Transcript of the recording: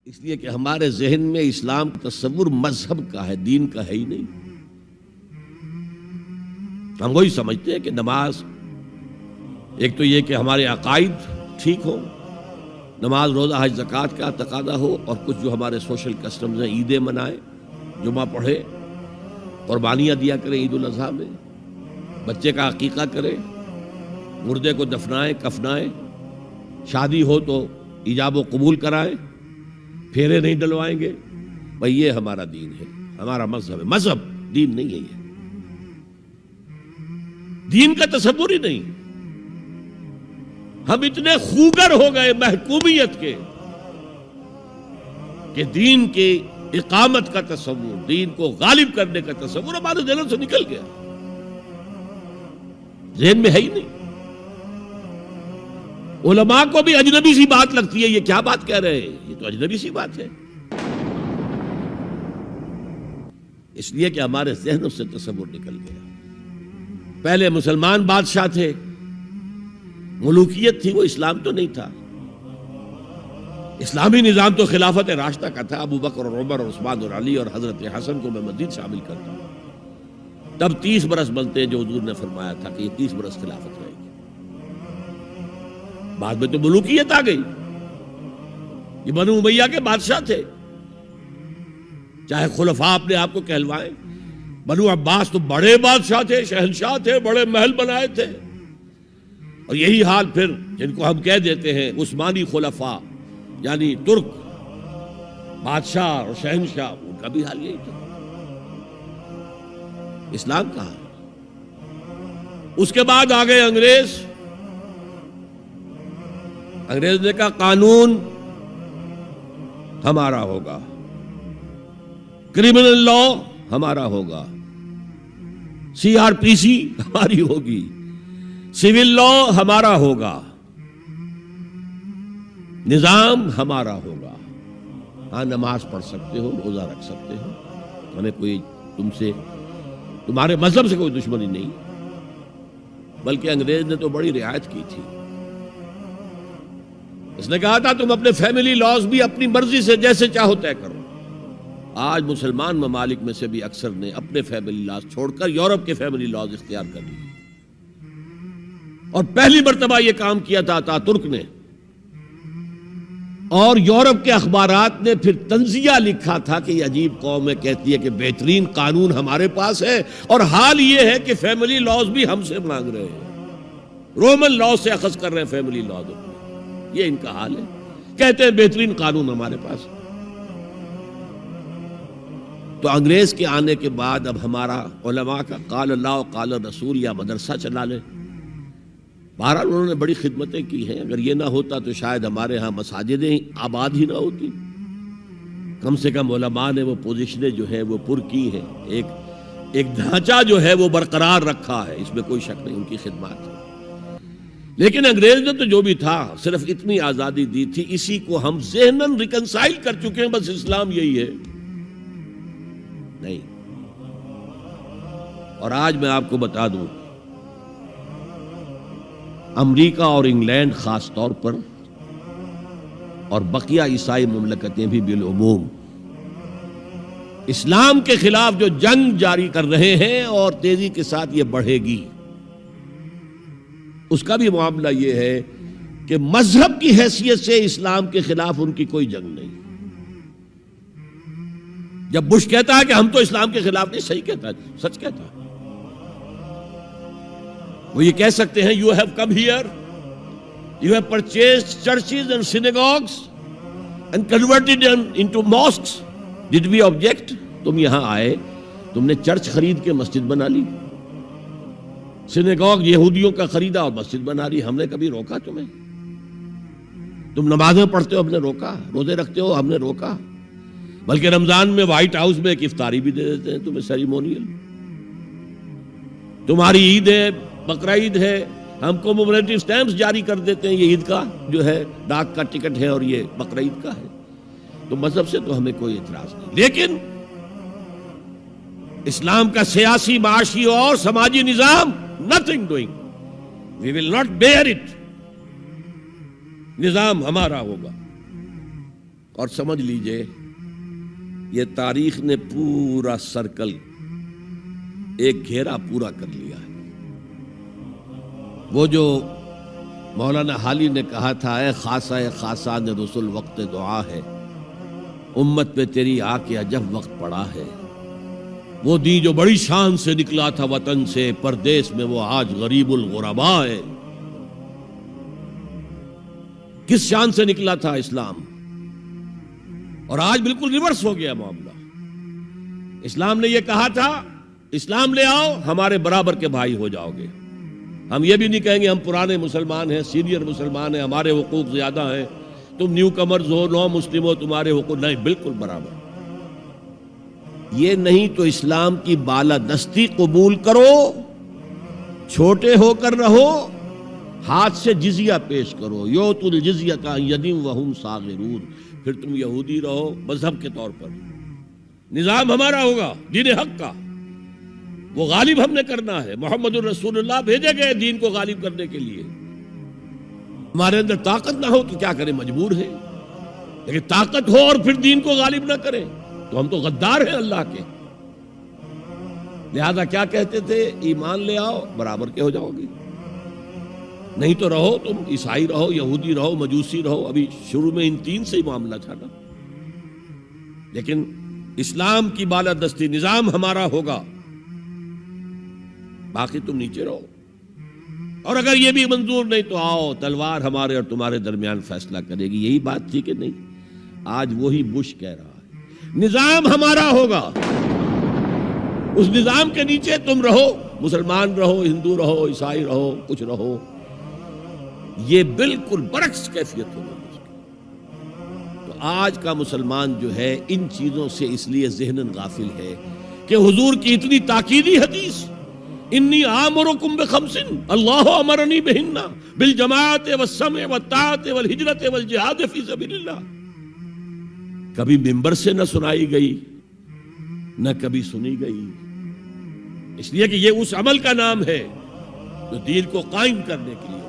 اس لیے کہ ہمارے ذہن میں اسلام کا تصور مذہب کا ہے، دین کا ہے ہی نہیں۔ ہم وہی سمجھتے ہیں کہ نماز، ایک تو یہ کہ ہمارے عقائد ٹھیک ہو، نماز روزہ حج زکوٰۃ کا تقاضا ہو، اور کچھ جو ہمارے سوشل کسٹمز ہیں، عیدیں منائیں، جمعہ پڑھے، قربانیاں دیا کریں عید الاضحیٰ میں، بچے کا عقیقہ کریں، مردے کو دفنائیں کفنائیں، شادی ہو تو ایجاب و قبول کرائیں، پھیرے نہیں ڈلوائیں گے۔ بھئی یہ ہمارا دین ہے، ہمارا مذہب ہے۔ مذہب دین نہیں ہے، یہ دین کا تصور ہی نہیں۔ ہم اتنے خوگر ہو گئے محکومیت کے کہ دین کی اقامت کا تصور، دین کو غالب کرنے کا تصور ہمارے ذہن سے نکل گیا، ذہن میں ہے ہی نہیں۔ علماء کو بھی اجنبی سی بات لگتی ہے، یہ کیا بات کہہ رہے ہیں، یہ تو اجنبی سی بات ہے، اس لیے کہ ہمارے ذہنوں سے تصور نکل گیا۔ پہلے مسلمان بادشاہ تھے، ملوکیت تھی، وہ اسلام تو نہیں تھا۔ اسلامی نظام تو خلافت راشدہ کا تھا، ابو بکر اور عمر اور عثمان اور علی اور حضرت حسن کو میں مزید شامل کرتا ہوں۔ تب 30 برس بنتے ہیں جو حضور نے فرمایا تھا کہ یہ 30 برس خلافت رہے گی۔ بعد میں تو ملوکیت آ گئی، یہ بنو امیہ کے بادشاہ تھے، چاہے خلفاء اپنے آپ کو کہلوائیں۔ بنو عباس تو بڑے بادشاہ تھے، شہنشاہ تھے، بڑے محل بنائے تھے، اور یہی حال پھر جن کو ہم کہہ دیتے ہیں عثمانی خلفاء، یعنی ترک بادشاہ اور شہنشاہ، ان کا بھی حال یہی تھا۔ اسلام کہاں ہے؟ اس کے بعد آ گئے انگریز۔ انگریز نے کہا قانون ہمارا ہوگا، کرمنل لا ہمارا ہوگا، CRPC ہماری ہوگی، سول لا ہمارا ہوگا، نظام ہمارا ہوگا۔ ہاں نماز پڑھ سکتے ہو، روزہ رکھ سکتے ہو، ہمیں کوئی تمہارے مذہب سے کوئی دشمنی نہیں، بلکہ انگریز نے تو بڑی رعایت کی تھی۔ اس نے کہا تھا تم اپنے فیملی لاز بھی اپنی مرضی سے جیسے چاہو طے کرو۔ آج مسلمان ممالک میں سے بھی اکثر نے اپنے فیملی لاز چھوڑ کر یورپ کے فیملی لاز اختیار کر لیے، اور پہلی مرتبہ یہ کام کیا تھا ترک نے، اور یورپ کے اخبارات نے پھر تنزیہ لکھا تھا کہ یہ عجیب قوم ہے، کہتی ہے کہ بہترین قانون ہمارے پاس ہے، اور حال یہ ہے کہ فیملی لاز بھی ہم سے مانگ رہے ہیں، رومن لاز سے اخذ کر رہے ہیں فیملی لاز، یہ ان کا حال ہے، کہتے ہیں بہترین قانون ہمارے پاس۔ تو انگریز کے آنے کے بعد اب ہمارا علماء کا قال اللہ و قال رسول یا مدرسہ چلا لے۔ بہرحال انہوں نے بڑی خدمتیں کی ہیں، اگر یہ نہ ہوتا تو شاید ہمارے ہاں مساجدیں آباد ہی نہ ہوتی۔ کم سے کم علماء نے وہ پوزیشنیں جو ہیں وہ پر کی ہیں، ایک ڈھانچہ جو ہے وہ برقرار رکھا ہے، اس میں کوئی شک نہیں، ان کی خدمات ہے۔ لیکن انگریز نے تو جو بھی تھا صرف اتنی آزادی دی تھی، اسی کو ہم ذہناً ریکنسائل کر چکے ہیں، بس اسلام یہی ہے نہیں۔ اور آج میں آپ کو بتا دوں، امریکہ اور انگلینڈ خاص طور پر، اور بقیہ عیسائی مملکتیں بھی بالعموم، اسلام کے خلاف جو جنگ جاری کر رہے ہیں، اور تیزی کے ساتھ یہ بڑھے گی، اس کا بھی معاملہ یہ ہے کہ مذہب کی حیثیت سے اسلام کے خلاف ان کی کوئی جنگ نہیں۔ جب بش کہتا ہے کہ ہم تو اسلام کے خلاف نہیں، صحیح کہتا ہے، سچ کہتا ہے، وہ یہ کہہ سکتے ہیں you have come here, you have purchased churches and synagogues and converted them into mosques. Did we object? تم یہاں آئے، تم نے چرچ خرید کے مسجد بنا لی، سینیگوگ یہودیوں کا خریدا اور مسجد بنا لی، ہم نے کبھی روکا تمہیں؟ تم نمازیں پڑھتے ہو، ہم نے روکا؟ روزے رکھتے ہو، ہم نے روکا؟ بلکہ رمضان میں وائٹ ہاؤس میں ایک افطاری بھی دے دیتے ہیں تمہیں، سیریمونیل۔ تمہاری عید ہے، بقرہ عید ہے، ہم کومیموریٹو سٹیمپس جاری کر دیتے ہیں، یہ عید کا جو ہے ڈاک کا ٹکٹ ہے، اور یہ بقرہ عید کا ہے۔ تو مذہب سے تو ہمیں کوئی اعتراض نہیں، لیکن اسلام کا سیاسی، معاشی اور سماجی نظام nothing doing. We will not bear it. نظام ہمارا ہوگا، اور سمجھ لیجئے یہ تاریخ نے پورا سرکل ایک گھیرا پورا کر لیا ہے۔ وہ جو مولانا حالی نے کہا تھا، اے خاصہ خاصان رسول وقت دعا ہے، امت پہ تیری آ کے عجب وقت پڑا ہے۔ وہ دین جو بڑی شان سے نکلا تھا وطن سے، پردیس میں وہ آج غریب الغربا ہے۔ کس شان سے نکلا تھا اسلام، اور آج بالکل ریورس ہو گیا معاملہ۔ اسلام نے یہ کہا تھا اسلام لے آؤ، ہمارے برابر کے بھائی ہو جاؤ گے۔ ہم یہ بھی نہیں کہیں گے ہم پرانے مسلمان ہیں، سینئر مسلمان ہیں، ہمارے حقوق زیادہ ہیں، تم نیو کمرز ہو، نو مسلم ہو، تمہارے حقوق نہیں، بالکل برابر۔ یہ نہیں تو اسلام کی بالادستی قبول کرو، چھوٹے ہو کر رہو، ہاتھ سے جزیہ پیش کرو، یؤتوا الجزیۃ عن ید وہم صاغرون، پھر تم یہودی رہو مذہب کے طور پر، نظام ہمارا ہوگا دین حق کا، وہ غالب ہم نے کرنا ہے۔ محمد الرسول اللہ بھیجے گئے دین کو غالب کرنے کے لیے۔ ہمارے اندر طاقت نہ ہو تو کیا کریں، مجبور ہیں، لیکن طاقت ہو اور پھر دین کو غالب نہ کریں تو ہم تو غدار ہیں اللہ کے۔ لہذا کیا کہتے تھے، ایمان لے آؤ برابر کے ہو جاؤ گے، نہیں تو رہو تم عیسائی رہو، یہودی رہو، مجوسی رہو۔ ابھی شروع میں ان تین سے ہی معاملہ تھا نا، لیکن اسلام کی بالادستی نظام ہمارا ہوگا، باقی تم نیچے رہو، اور اگر یہ بھی منظور نہیں تو آؤ تلوار ہمارے اور تمہارے درمیان فیصلہ کرے گی۔ یہی بات تھی کہ نہیں؟ آج وہی بش کہہ رہا ہے نظام ہمارا ہوگا، اس نظام کے نیچے تم رہو، مسلمان رہو، ہندو رہو، عیسائی رہو، کچھ رہو۔ یہ بالکل برعکس کیفیت ہوگی۔ تو آج کا مسلمان جو ہے ان چیزوں سے اس لیے ذہناً غافل ہے کہ حضور کی اتنی تاکیدی حدیث، انی آمرکم بخمس اللہ امرنی بہن بالجماعت والسمع والطاعت والہجرت والجہاد فی سبیل اللہ، کبھی ممبر سے نہ سنائی گئی، نہ کبھی سنی گئی، اس لیے کہ یہ اس عمل کا نام ہے جو دین کو قائم کرنے کے لیے